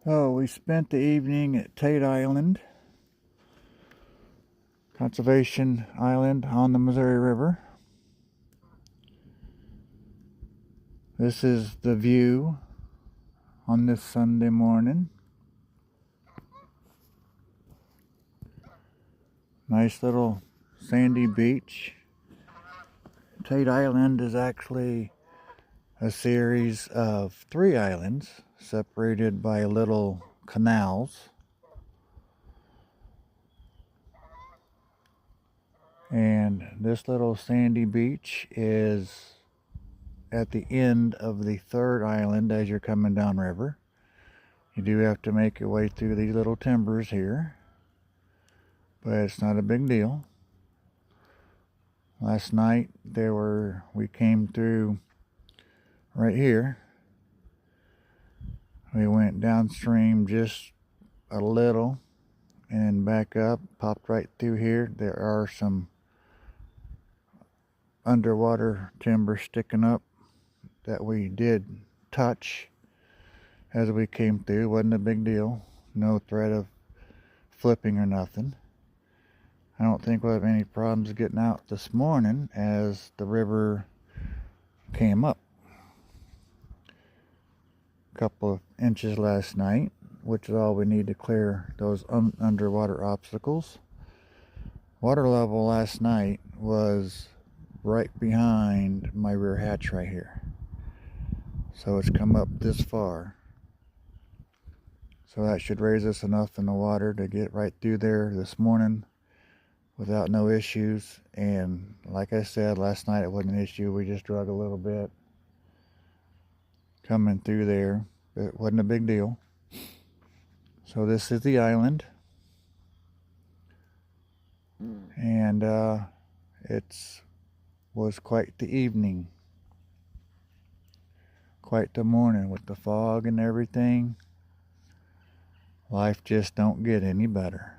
Oh, we spent the evening at Tate Island, Conservation Island on the Missouri River. This is the view on this Sunday morning. Nice little sandy beach. Tate Island is actually a series of 3 islands separated by little canals. And this little sandy beach is at the end of the 3rd island as you're coming downriver. You do have to make your way through these little timbers here, but it's not a big deal. Last night we came through right here. We went downstream just a little and back up, popped right through here. There are some underwater timber sticking up that we did touch as we came through. Wasn't a big deal. No threat of flipping or nothing. I don't think we'll have any problems getting out this morning as the river came up. A couple of inches last night, which is all we need to clear those underwater obstacles. Water level last night was right behind my rear hatch right here. So it's come up this far. So that should raise us enough in the water to get right through there this morning without no issues. And like I said, last night it wasn't an issue. We just drug a little bit coming through there. It wasn't a big deal. So this is the island. And it was quite the evening. Quite the morning with the fog and everything. Life just don't get any better.